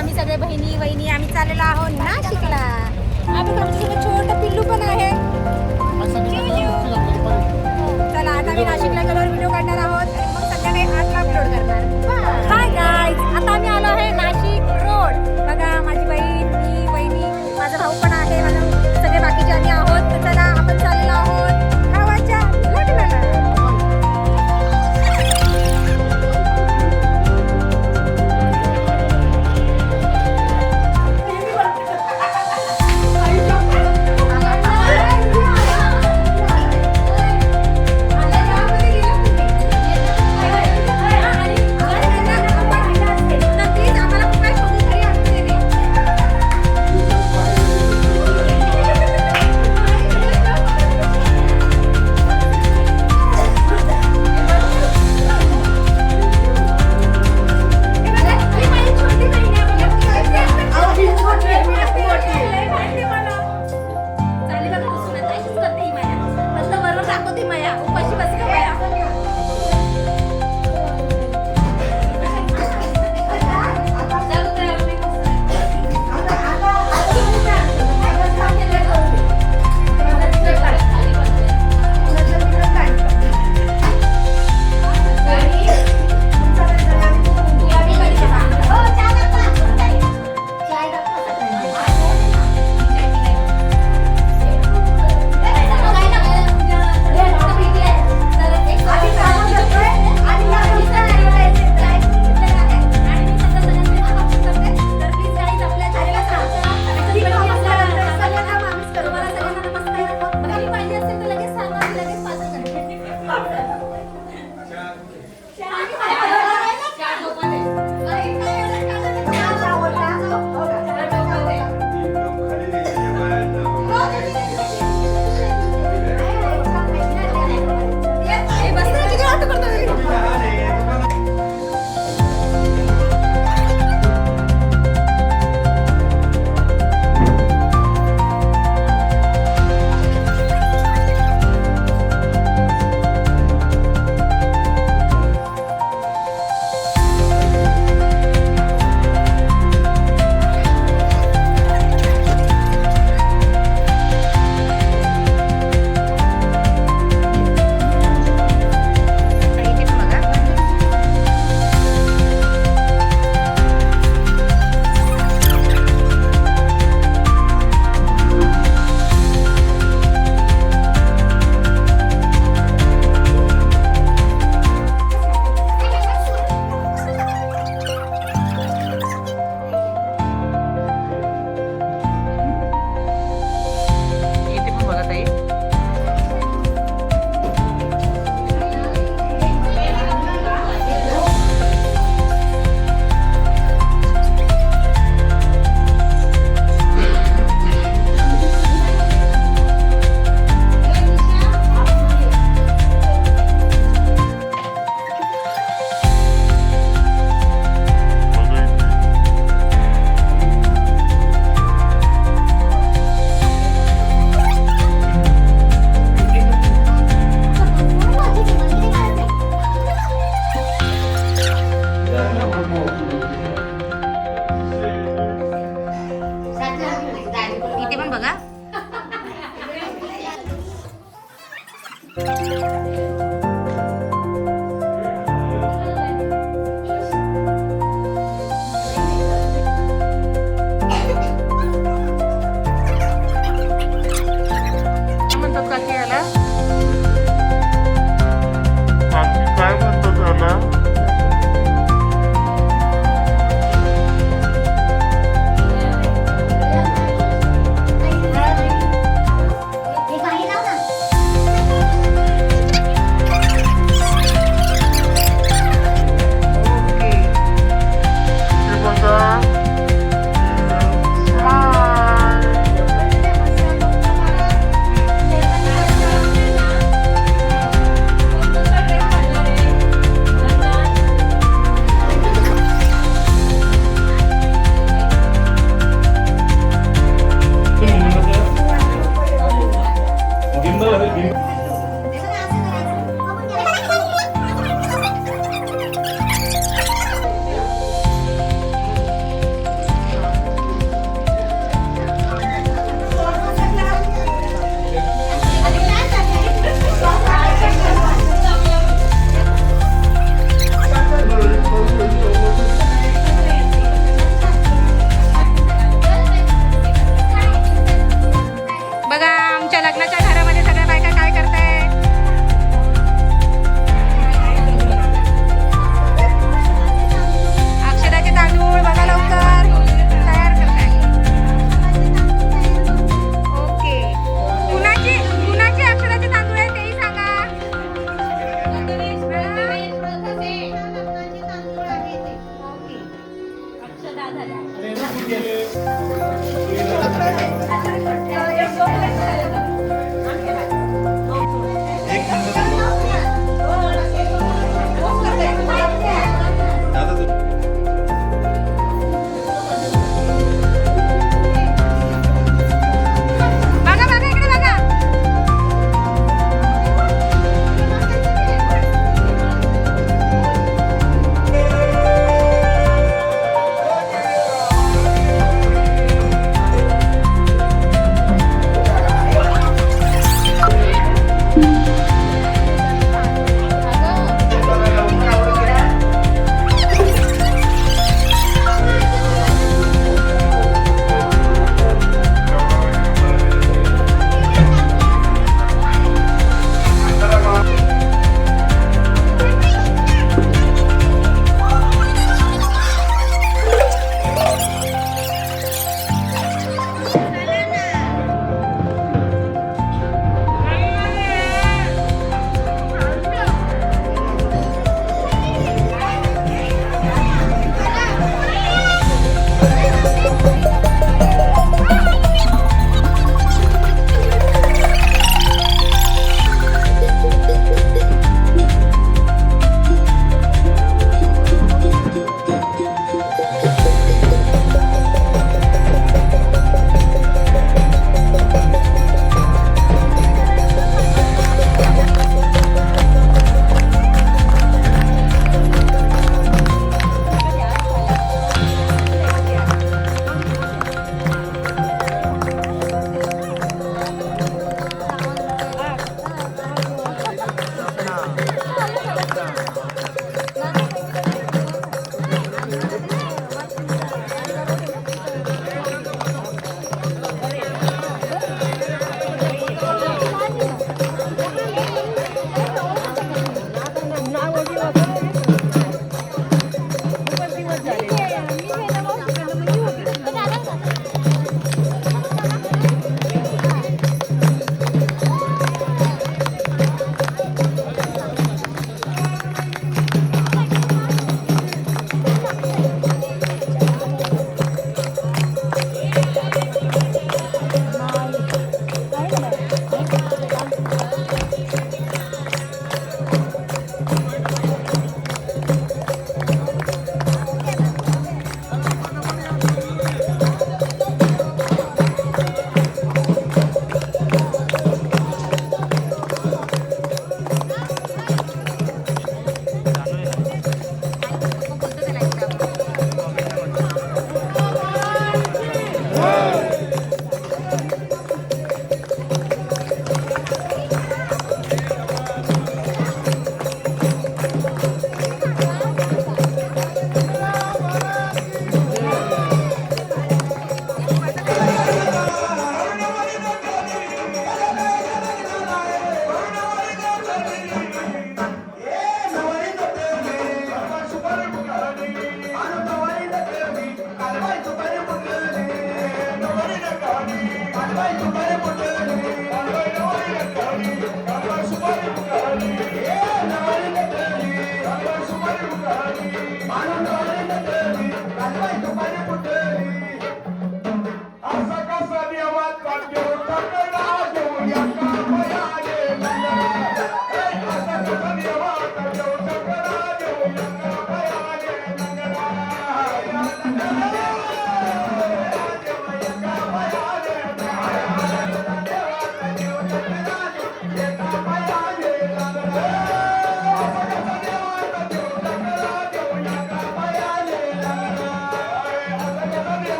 आम्ही सगळे बहिणी वहिनी आम्ही चाललेलो आहोत नाशिकला. आम्ही आमच्यासोबत छोटं पिल्लू पण आहे. चला आता आम्ही नाशिकला गेल्यावर व्हिडिओ काढणार आहोत आणि मग संध्याकाळी 8ला अपलोड करणार. हाय गाईज, आता आम्ही आलो आहे नाशिक रोड. बघा माझी बहीण, मी, वहिनी, माझा भाऊ पण आहे, माझा सगळे बाकीचे आम्ही आहोत. तर चला आपण चाललेलो आहोत भावाच्या लग्नाला.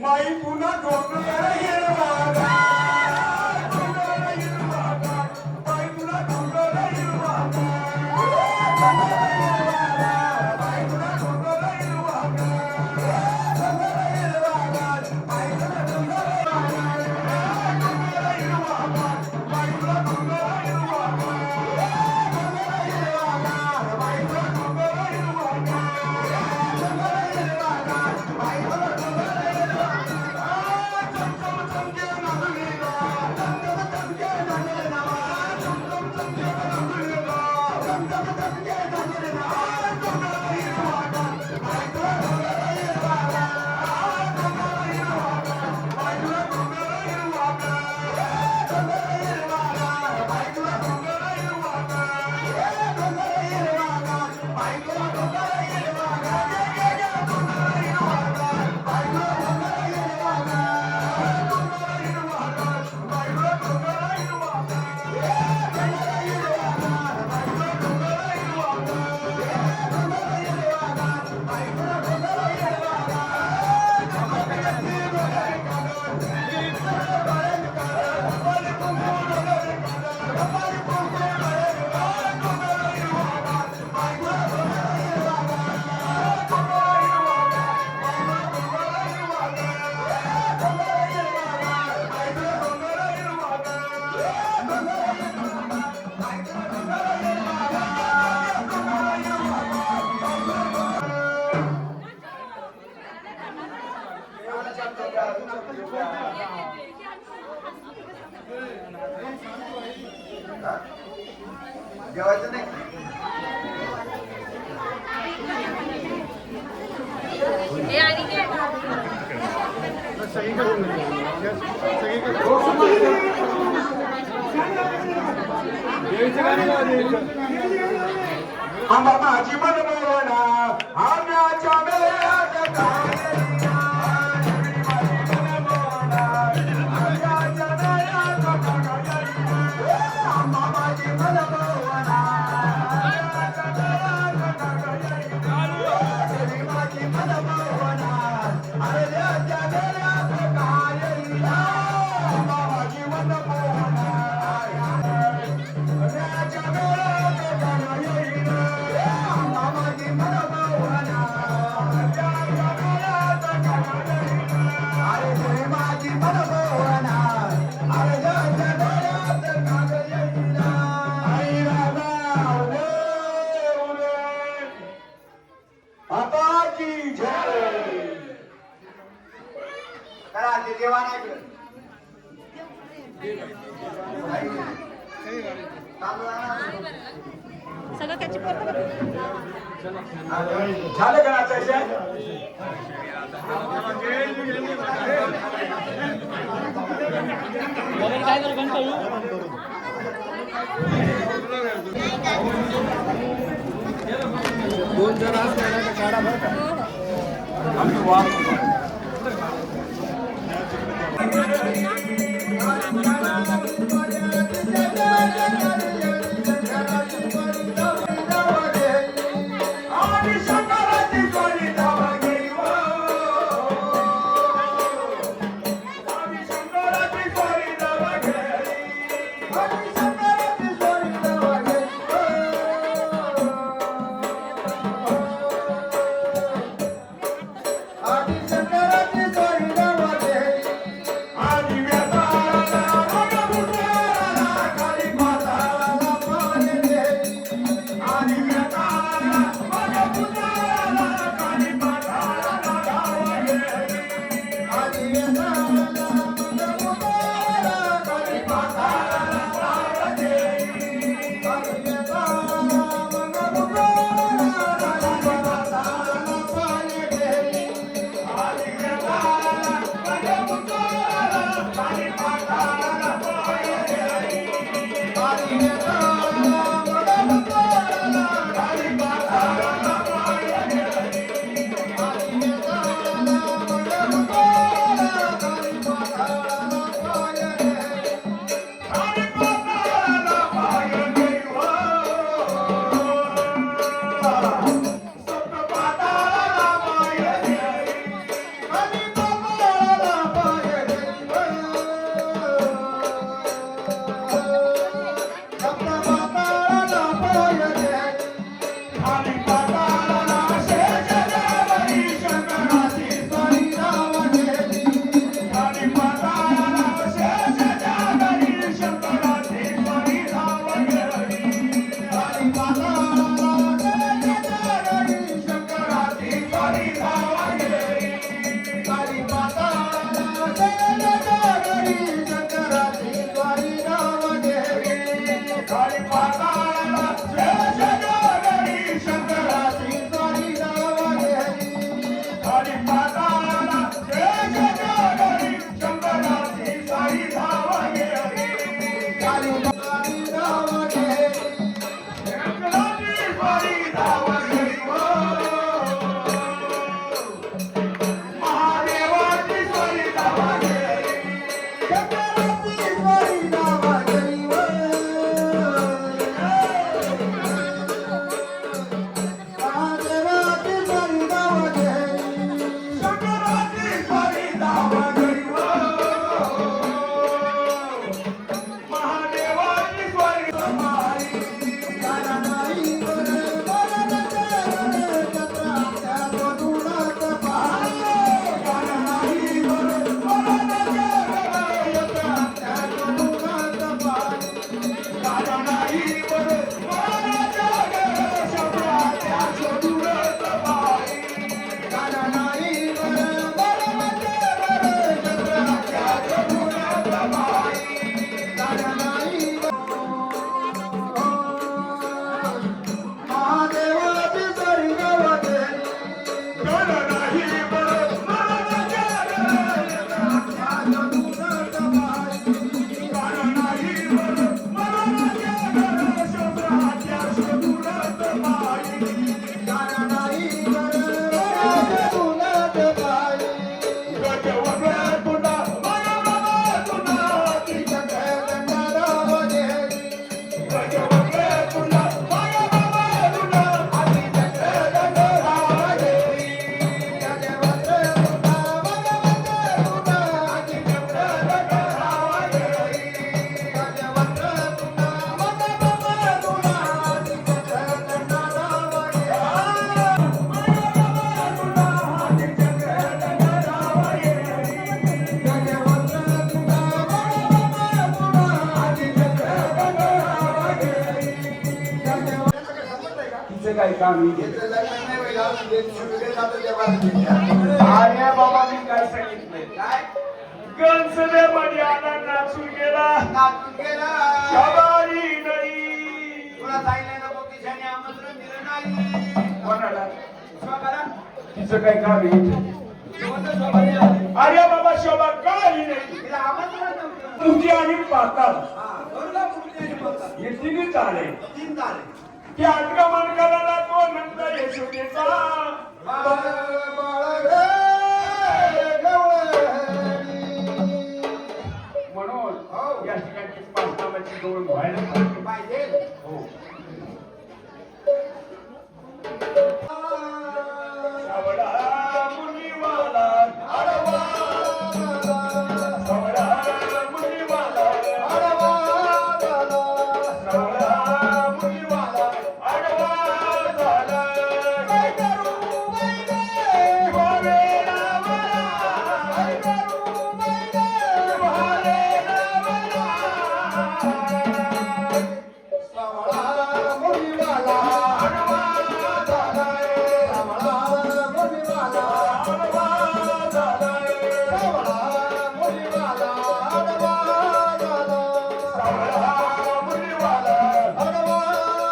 माई पुन्हा डोंगराला हिरवा माई पुन्हा डोंगराला हिरवा माई पुन्हा डोंगराला हिरवा जेवायचं नाही आम्हा माझी मनमोहना आम्याच्या मेळ्यात जेवण आहे इकडे. तांदूळ आणा. सगळं त्याची पोरं झालं का नाचायचं? दोन जण असल्या काढा बरं का आम्ही वाढतो. आणि शंकराची जोडी धावा गेली हो. आणि शंकराची जोडी धावा गेली. आणि शंकराची जोडी धावा गेली हो. आणि शंकराची जोडी धावा गेली. आणि वेताळाला रंगभूषाला खाली पाताळाला पाणी गेली. आणि वेताळाला रंगभूषाला खाली पाताळाला धावा गेली. आणि वेताळाला रंगभूषाला खाली पाताळाला धावा गेली. आणि वेताळाला रंगभूषाला खाली पाताळाला पाणी गेली. आणि वेताळाला रंगभूषाला खाली पाताळाला पाणी गेली. आणि वेताळाला रंगभूषाला खाली पाताळाला पाणी गेली. आणि वेताळाला रंगभूषाला खाली पाताळाला पाणी गेली. खाली पाताळाला पाणी गेली हो. सप्त पाताळाला पाणी गेली. खाली पाताळाला पाणी गेली हो. सप्त पाताळाला पाणी गेली. खाली पाताळाला शेषदेवरी शंकराची जोडी धावा गेली. खाली पाताळाला शेषदेवरी शंकराची जोडी धावा गेली. खाली पाताळाला शेषदेवरी शंकराची जोडी धावा गेली. खाली पाताळाला शेषदेवरी शंकराची जोडी धावा गेली. खाली पाताळाला शेषदेवरी शंकराची जोडी धावा गेली. खाली पाताळाला शेषदेवरी शंकराची जोडी धावा गेली. खाली पाताळाची धावा गेली. शंकराची जोडी धावा गेली हो. महादेवाची जोडी धावा गेली. शंकराची जोडी धावा गेली हो. महादेवाची जोडी धावा गेली. शंकराची जोडी धावा गेली हो. महादेवाची जोडी समाई. गाणं नाही बरं, बरं नसेल चंद्राच्या मधुरात पाही. गाणं नाही बरं, बरं नसेल चंद्राच्या मधुरात पाही. गाणं नाही बरं, बरं नसेल चंद्राच्या मधुरात पाही. गाणं नाही बरं, बरं नसेल चंद्राच्या मधुरात पाही. गाणं नाही महादेवाची जोडी धावा गेली. गाणं नाही बरं, बरं नसेल चंद्राच्या मधुरात पाही. गाणं नाही बरं, बरं नसेल चंद्राच्या मधुरात पाही. गाणं नाही बरं, बरं मधुरात पाही. गजवगळ्या तुला मनोरमा तुला ती जगदंडा धावा गेली. गजवगळ्या तुला मनोरमा तुला ती जगदंडा धावा गेली. गजवगळ्या तुला मनोरमा तुला ती जगदंडा धावा गेली. गजवगळ्या तुला मनोरमा तुला ती जगदंडा धावा गेली. तिचं काही काम मी घेतलं. इथं लग्न नाही होईल, अजून ते शुभेच्छा जातं तेव्हा. अरे बाबा मी काय सांगितलंय काय गजबेमध्ये आला नाचून गेला नाचून गेला. शबारी नाही तुला सांगितलं नको किशाने आमंत्रण दिलं नाही. कोणाला शोभाला? तिचं काय काम आहे इथे? कोणतं शोभाने आली? अरे बाबा शोभा काय नाही तिला आमंत्रण नव्हतं. तुझी आणि पाताळ हा, दुर्गा मूर्ती आणि पाताळ. हे तिन्हीच आले तीन झाले. की आक्रमण करायला तो नंतर यशोदेचा बाळ बाळ रे गवळणी. म्हणून हो. या ठिकाणी पाच नावाची गौरव व्हायला पाहिजे. पाहिजे. हो. सावळा मुनिवाला आडवा सावळा मुनिवाला आडवा झाला. सावळा मुनिवाला आडवा झाला. काय करू बाई रे? गोवेला मला, काय करू बाई रे? गोवेला मला. सावळा मुलीवाला आडवा झालाय, सावळा मुलीवाला आडवा झालाय. सावळा मुलीवाला आडवा झाला. सावळा मुनिवाला आडवा झाला.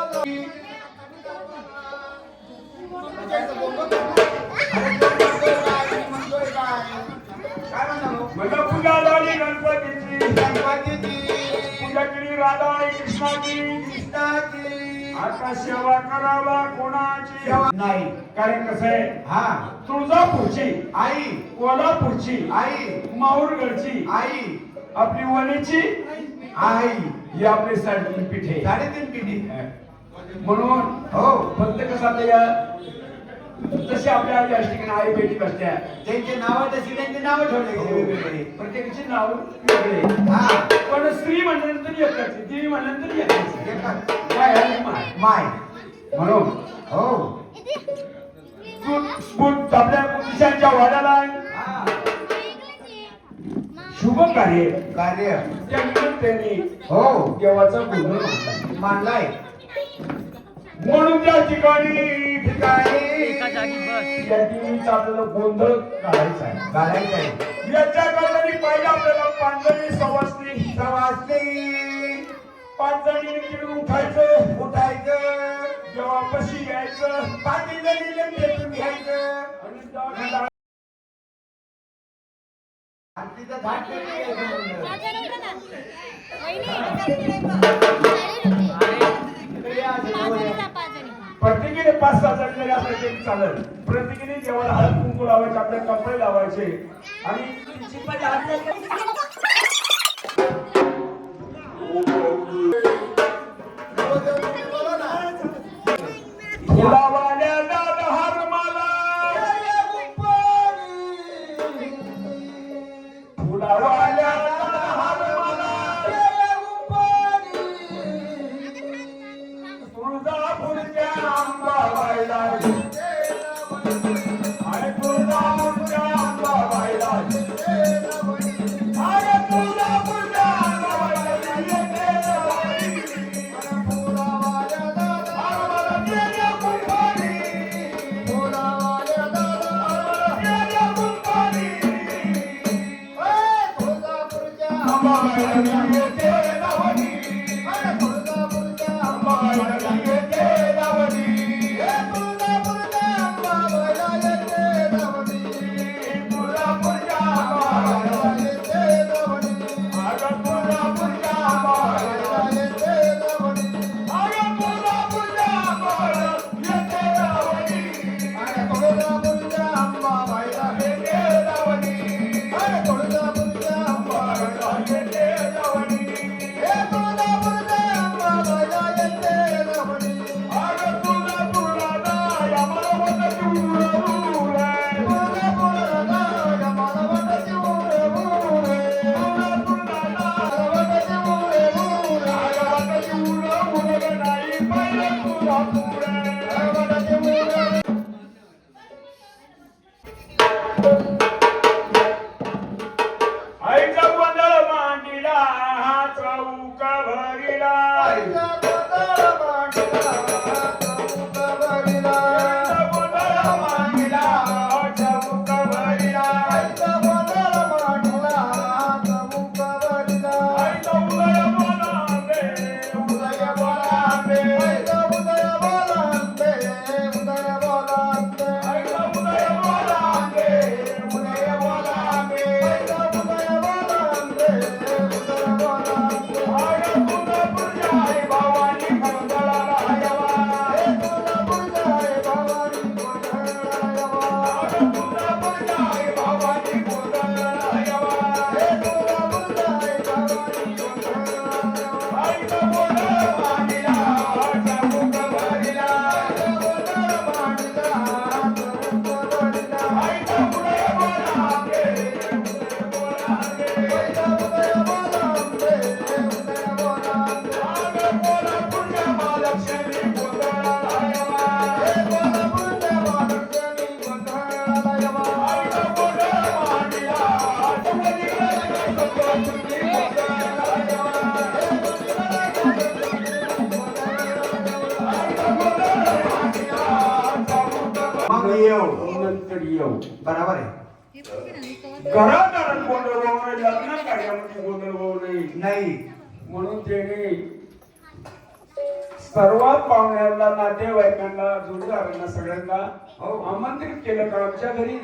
काय म्हणालो? मला पूजा झाली गणपतीची गणपतीची पूजा केली राधा आणि कृष्णाची कृष्णाची आता सेवा करावा कोणाची नाही. कारण कसं आहे हा तुळजापूरची आई कोल्हापूरची आई माहूरगडची आई आपली वणीची आई ही आपली साडेतीन पीठे 3.5 पिढी. म्हणून हो फक्त कसं आता या जशी आपल्या या ठिकाणी आई बेटी बसत्या त्यांचे नाव तशी त्यांची नावं ठेवले गेले वेगवेगळे. प्रत्येकाची नाव वेगळे हा पण स्त्री म्हणल्यानंतर एकच देवी म्हणल्यानंतर एकच एकच. काय आहे माय माय. म्हणून हो बुद्ध आपल्या बुद्धिशांच्या वाड्याला हा शुभ कार्य कार्य त्या निमित्ताने हो देवाचा गोंधळ म्हणतात. मानलाय. म्हणून त्या ठिकाणी ठिकाणी या देवीचा आपल्याला गोंधळ काढायचा आहे. घालायचं आहे. याच्या करता पाहिजे आपल्याला पांढरी सवासणी सवासणी पाच जणी तिकडे उठायचं उठायचं. देवापाशी यायचं पाठी जणीला भेटून घ्यायचं. आणि दवाखान्यात आणि तिथं धाट करून घ्यायचं म्हणलं. इकडे या, जवळ या. प्रत्येकीने 5-6 जण जरी असले तरी चालेल. प्रत्येकीने देवाला हळद कुंकू लावायचे आपले कपडे लावायचे आणि तिची पण बोला ना. फुलावाल्या दाद हार मला फुलावाल्या दाद हार मला तुळजापूरच्या अंबाबाईला अरे तुळजापूरच्या अंबाबाईला अरे तुळजापूरच्या अंबाबाईला येते रवाई. आम्हाला गेल्या कुंभारी. गेल्या कुंभारी. अंबाबाईला येते रवाई. अंबाबाईला येते रवाई. तुळजापूरच्या अंबाबाईला अगं तुळजापूरच्या अंबाबाईला अगं तुळजापूरच्या अंबाबाईला येते रवाई. अंबाबाईला येते रवाई. अंबाबाईला येते रवाई. नंतर येऊ बरोबर आहे घरात गोंधळ होऊ नये, लग्न कार्यामध्ये गोंधळ होऊ नये नाही म्हणून त्याने सर्वात पाहुण्यांना, नातेवाईकांना, जोडीदारांना सगळ्यांना आमंत्रित केलं का आमच्या घरी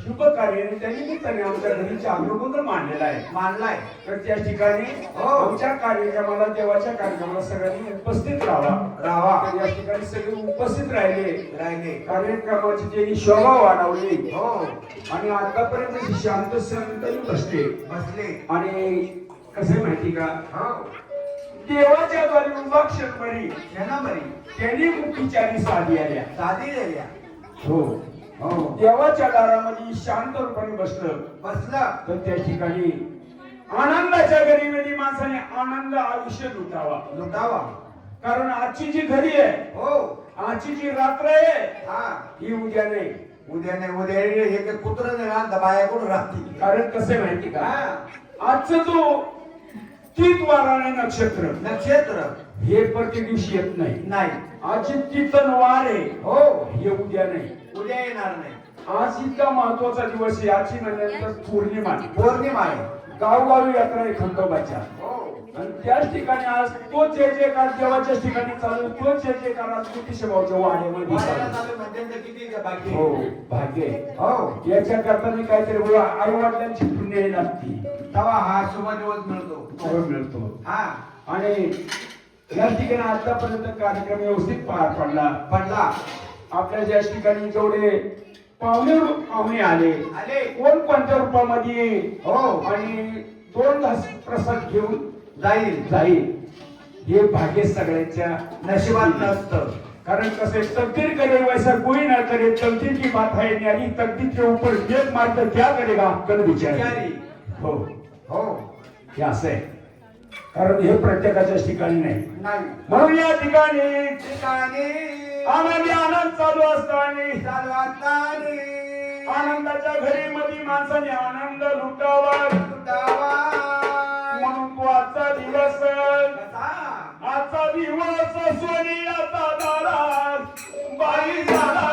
शुभ कार्याने त्या निमित्ताने आमच्या घरी अग्रगोंधळ मांडलेला आहे, मानलाय तर त्या ठिकाणी आमच्या कार्यक्रमाला, देवाच्या कार्यक्रमाला सगळ्यांनी उपस्थित राहावा. तर या ठिकाणी सगळे उपस्थित राहिले. कार्यक्रमाची त्यांनी शोभा वाढवली आणि आतापर्यंत शांत शांतही बसले. आणि कसं माहिती का, देवाच्या द्वारे उभा क्षणभरी त्यांनी मुक्तीच्या साधी आल्या. हो देवाच्या दारामध्ये शांत रूपाने बसलं तर त्या ठिकाणी आनंदाच्या घरीमध्ये माणसाने आनंद आयुष्य लुटावा. कारण आजची जी घडी आहे, आजची जी रात्र आहे, ही उद्या नाही. उद्या हे कुत्र नाही बाया कोण राहतील. कारण कसं माहिती का, आजचं जो तीत वाराने नक्षत्र हे प्रति दिवशी येत नाही. आजची तीतन वार आहे, हे उद्या नाही, उद्या येणार नाही. आज इतका महत्वाचा दिवस आहे. आजची नंतर पौर्णिमा आहे. गावगावी यात्रा आहे खंडोबाच्या. आणि त्याच ठिकाणी आज तो जय जयकार देवाच्याच ठिकाणी चालू, तो जय जयकार आज ज्योतिषभाऊच्या वाड्यामध्ये हो भाग्य आहे. याच्या करताना काहीतरी आई वडिलांची पुण्य लागती, तेव्हा हा शुभ दिवस मिळतो. आणि या ठिकाणी आतापर्यंत कार्यक्रम व्यवस्थित पार पडला. आपल्या ज्या ठिकाणी जेवढे पाहुणे आले, कोण कोणत्या रूपामध्ये आणि 2 घास प्रसाद घेऊन जाईल हे भाग्य सगळ्यांच्या नशिबात नसतं. कारण कसं तकदीर करे वैसा कोई ना करे, तकदीर की बात है न्यारी, तकदीर के ऊपर एक मारकर क्या करेगा कल बिचारी. हो हे असं आहे. कारण हे प्रत्येकाच्या ठिकाणी नाही. म्हणून या ठिकाणी आनंद चालू असताना आनंदाच्या घरी मध्ये माणसाने आनंद लुटावा. म्हणून तो आजचा दिवस सोनियाचा दारात बाई झाला.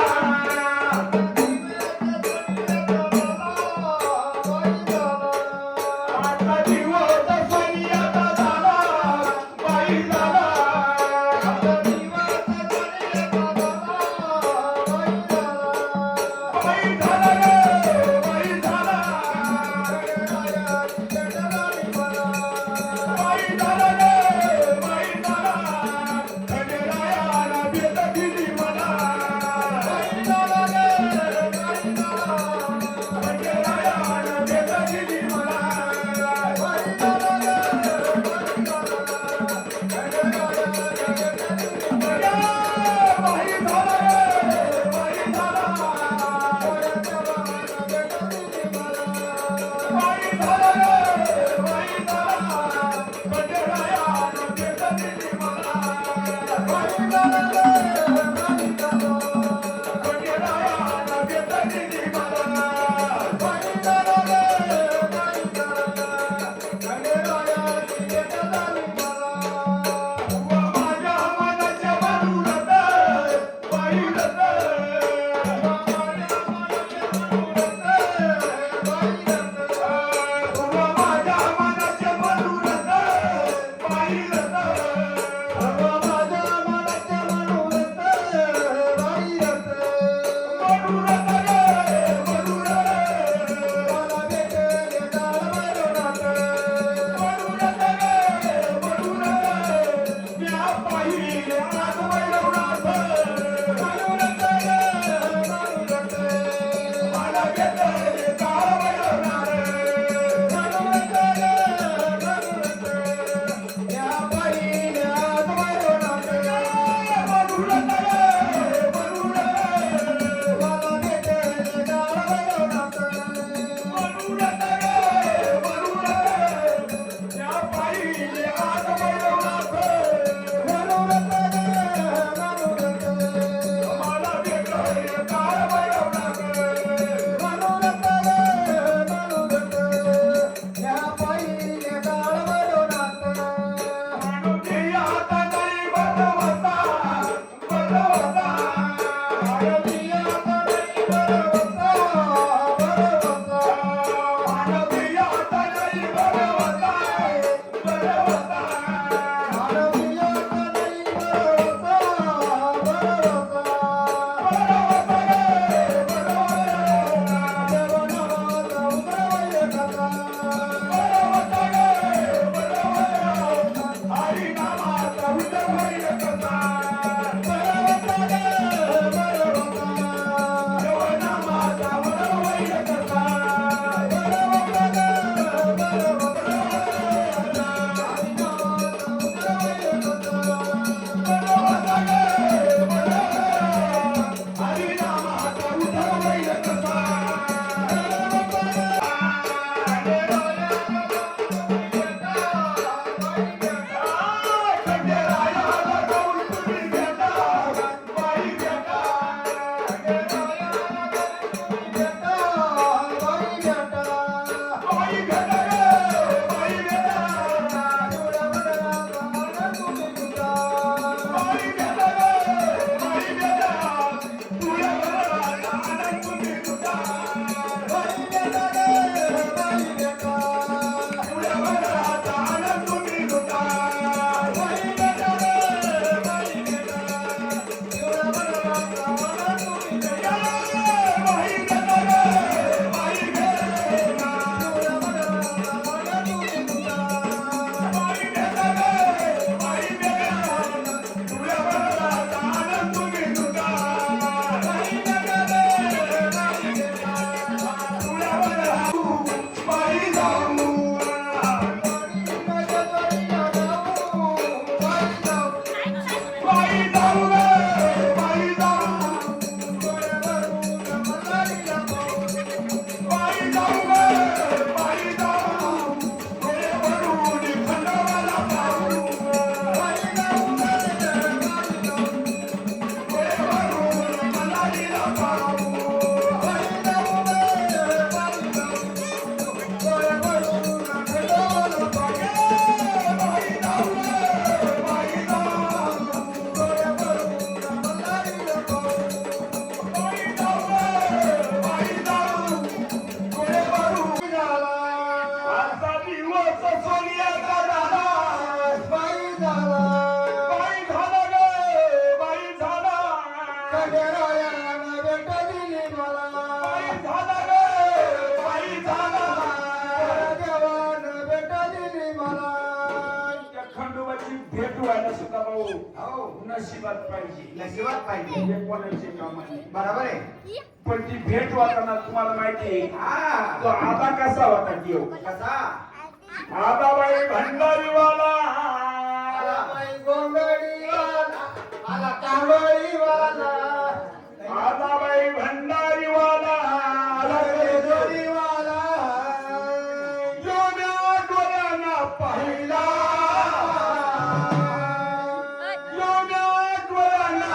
व्हायला सुद्धा भाऊ हो नशिबात पाहिजे. नशिबात पाहिजे. हे कोणाचे काम आहे. बरोबर आहे. पण ती भेट होताना तुम्हाला माहिती आहे हा तो आबा कसा होता देव. कसा आबाबाई भंडारीवाला आला बाई गोंधळीवाला आला कांबळीवाला आबाबाई भंडारीवाला आला गोंधळीवाला जोड्या डोळ्यांना पाहिला जोड्या डोळ्यांना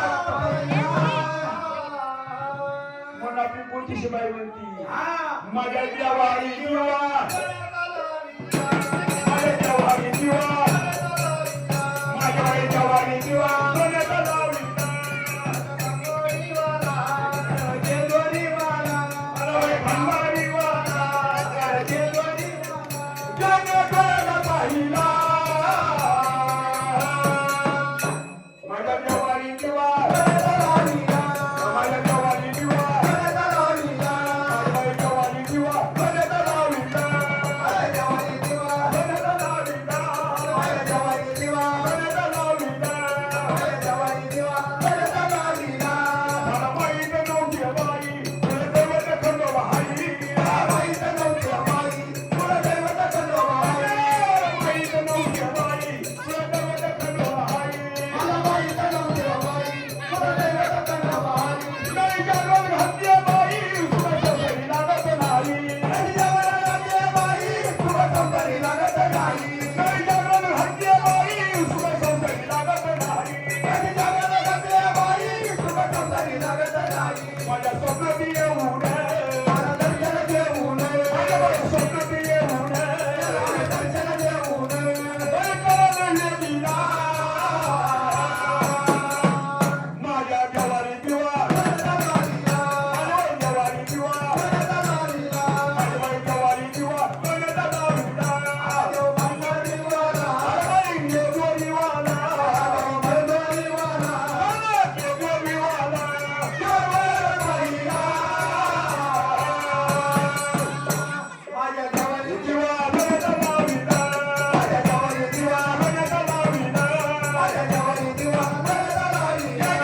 म्हणून आपली कोणती बाई म्हणती हा माझ्या देवारी जीवा माझ्या देवारी जीवा माझ्या देवारी जीवा सोन्याचा लावणीचा गोंधळीवाला आला बाई भंडारीवाला जोड्या डोळ्यांना पाहिला माझ्या देवारी जीवा माझ्या देवारी जीवा माझ्या देवारी जीवा सोन्याचा लावणीचा सोन्याचा लावणीचा सोन्याचा लावणीचा मला माहित नव्हती बाई तुला दैवत खंडोबा हाई माहित नव्हती बाई तुला दैवत खंडोबा हाई माहित नव्हती बाई तुला दैवत खंडोबा हाई नाही जागरण घातली बाई तुला शोधरी लागत नाही नाही जागरण घातली बाई तुला शोधरी लागत नाही नाही जागरण घातली बाई तुला शोधरी लागत नाही नाही जागरण घातली बाई तुला शोधरी लागत नाही माझ्या स्वप्नात येऊन मला दर्शन घेऊन माझ्या स्वप्नात येऊन मला दर्शन घेऊन करायला दिला माझ्या देवारी दिवा माझ्या देवारी दिवा माझ्या देवारी दिवा सोन्याचा लावणीचा अरे देवरीवाला देवरीवाला माझ्या देवाला दिवा सोन्याचा लावणीचा माझ्या देवाला दिवा सोन्याचा लावणीचा माझ्या देवाला दिवा देवारी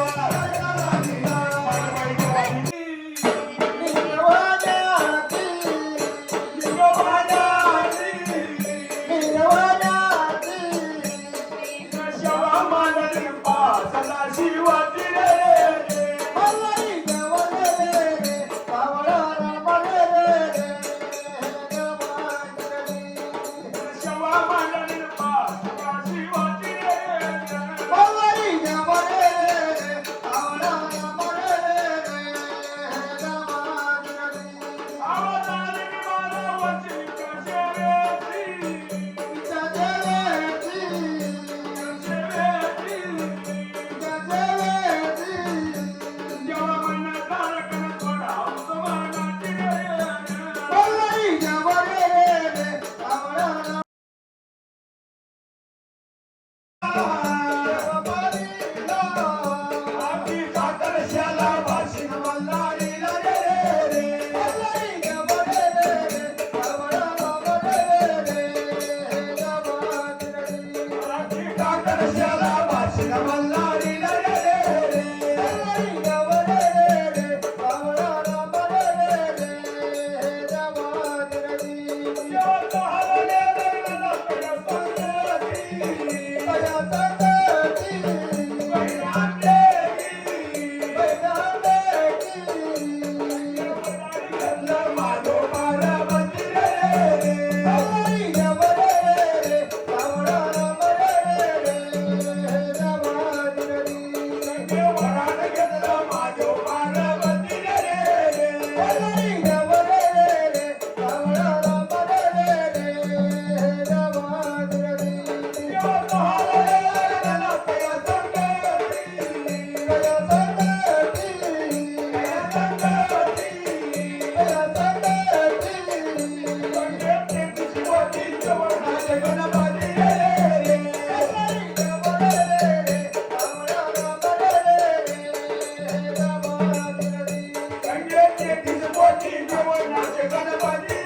दिवा माझ्या देवारी गणपती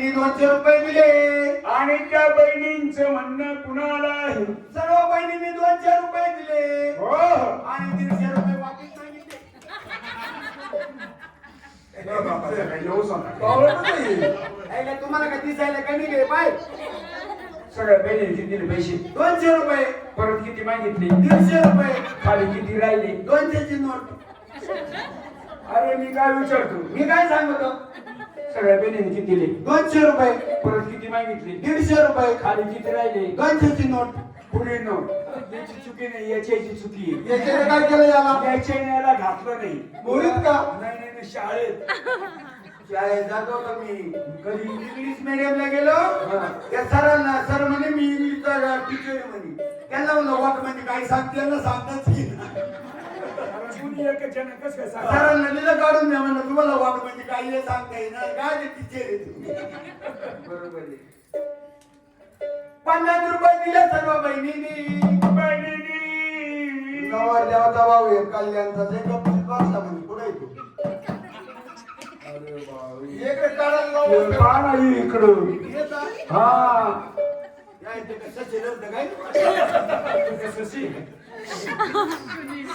बहिणींनी 200 रुपये दिले. आणि त्या बहिणींचं म्हणणं कुणाला आहे? सर्व बहिणींनी 200 रुपये दिले. हो आणि 150 रुपये वापस मागितले. ऐका, तुम्हाला का दिसायला कमी घे पाय. सगळ्या बहिणींनी किती दिले पैसे? 200 रुपये. परत किती मागितले? 150 रुपये. खाली किती राहिले? 200 ची नोट. अरे मी काय विचारतो? मी काय सांगतो? सगळ्या बहिणींनी किती दिले? 200 रुपये. परत किती मागितले? 150 रुपये. खाली किती राहिले? 200 ची नोट. पुढे नोट. याची चुकी नाही, याची चुकी आहे. याच्याने काय केलं याला? याच्या याला घातलं नाही. मुळीत का? नाही नाही नाही, शाळेत शाळेत जातो का मी? कधी इंग्लिश मीडियमला गेलो. त्या सरांना सर म्हणे मी इंग्लिशचा टीचर म्हणे. त्यांना म्हणलं वाट म्हणजे काही सांगते ना सांगताच येईना. कुणी एक जण कसं काय सांगा? सरांना दिलं काढून द्या म्हणलं तुम्हाला वाट म्हणजे काही सांगता येईना. काय ते टीचर आहे तुम्ही? बरोबर आहे. 50 रुपये दिले सर्व बहिणींनी. बहिणींनी नवर देवाचा भाऊ आहे कल्याणचा. ते गप्पीत बसला म्हणे पुढे येतो. एक काढायला लावलं. पहा ना ही इकडं. येता? हा काय ते कसं चिरत काय? कशी?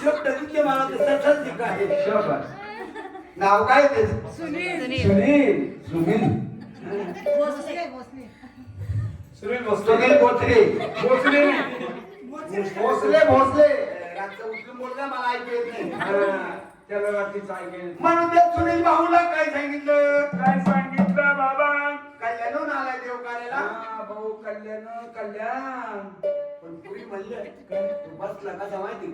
शब्द तिथे मला ते सतत दिसत आहे. शाबास. नाव काय ते? सुनील सुनील सुनील सुनील सुनील बोचरे. भोसले भोसले भोसले. रातचं उचलून बोलता मला ऐकू येत नाही. त्याला रात्रीच ऐकेल. म्हणून त्या सुनील भाऊला काय सांगितलं? काय सांगितलं बाबा? कल्याणहून आलाय देव कार्याला. हा, भाऊ कल्याण कल्याण. पण पुरी म्हणलं तू बसला कसा माहिती?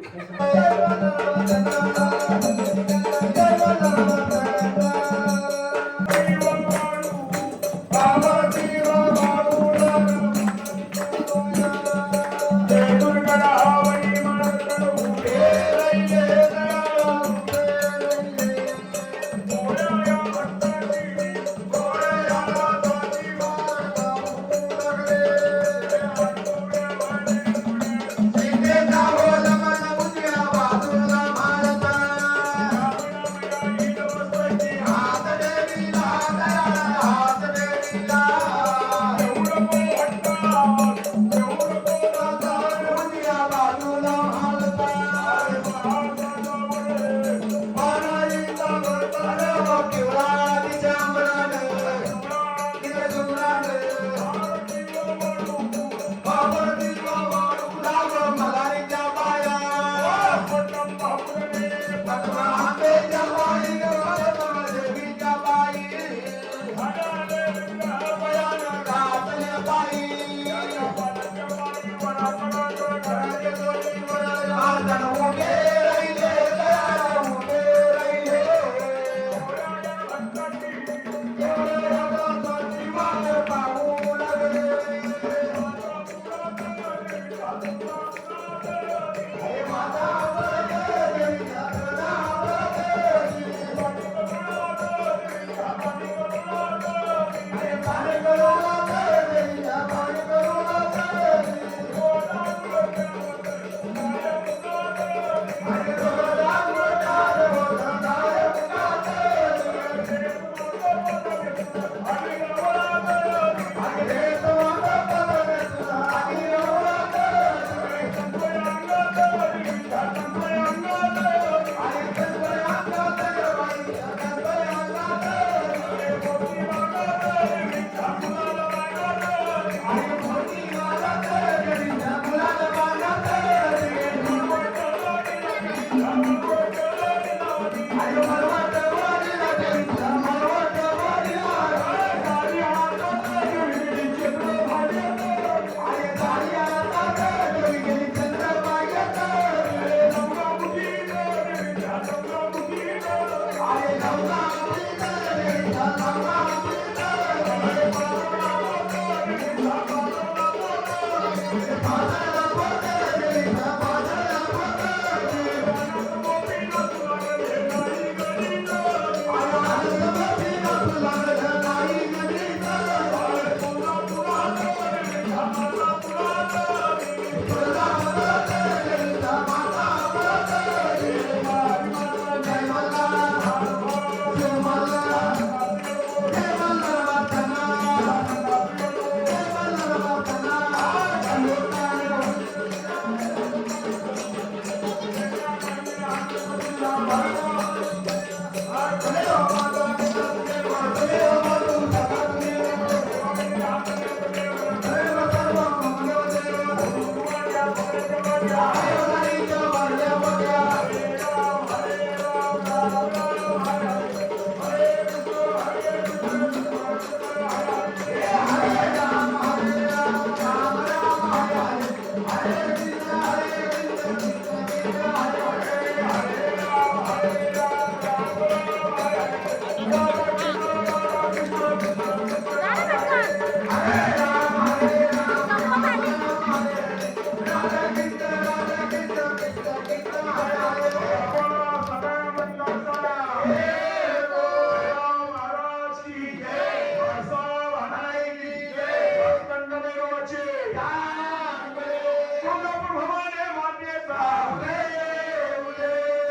तुळजापूर भवानी मातेचा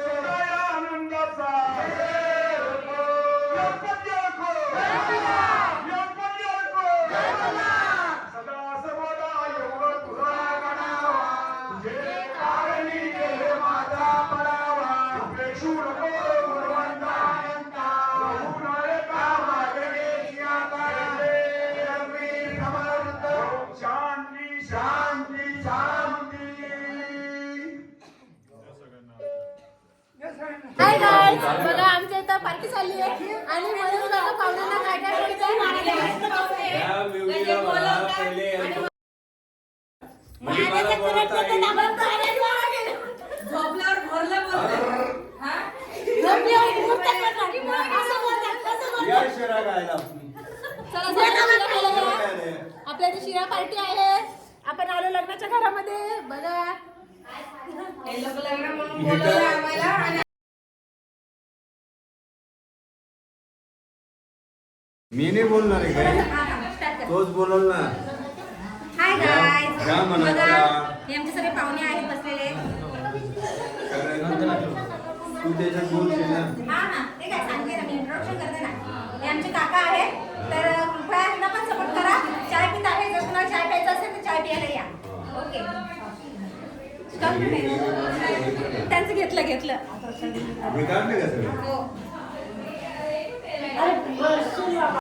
सगळ्या आनंदाचा गणपती असो. गणपती असो. सदा सर्वदा एवढं तुझा गणावा तुझे कारणी केले माझा परावा पेशू नको गुणवंता रघुनायका मागणे आता समर्थ शांती शांती शांती. हाय गाईज, बघा आमच्या इथं पार्टी चालली आहे आणि म्हणून बघा पाहुण्यांना काय काय मिळतंय. महाराजाच्या करंटचं तर दाबण करायला लागेल. झोपल्यावर भरलं बोलतात. हा? झोपल्यावर बोलतात म्हटलं. असं बोलतात, तसं बोलतात. या शिरा गायला. चला, चला, शिरा खायला जाऊ. आपल्या इथे शिरा पार्टी आहे. आपण आलो लग्नाच्या घरामध्ये. बघा हे लोक लग्न म्हणून बोलवलं आम्हाला आणि मी नाही बोलणार आहे काय तोच बोलल ना. हाय गाईज, घ्या म्हणा, बघा घ्या. हे आमचे सगळे पाहुणे आहेत बसलेले. तू त्याच्यात बोलशील ना. हा हा, ते काय सांगते ना, मी इंट्रोडक्शन करते ना. हे आमचे काका आहेत, तर कृपया यांना पण सपोर्ट करा. चाय पित आहे, जर तुम्हाला चाय प्यायचा असेल तर चाय प्यायला या. ओके, त्यांचं घेतलं मी काढले का सगळं? हो.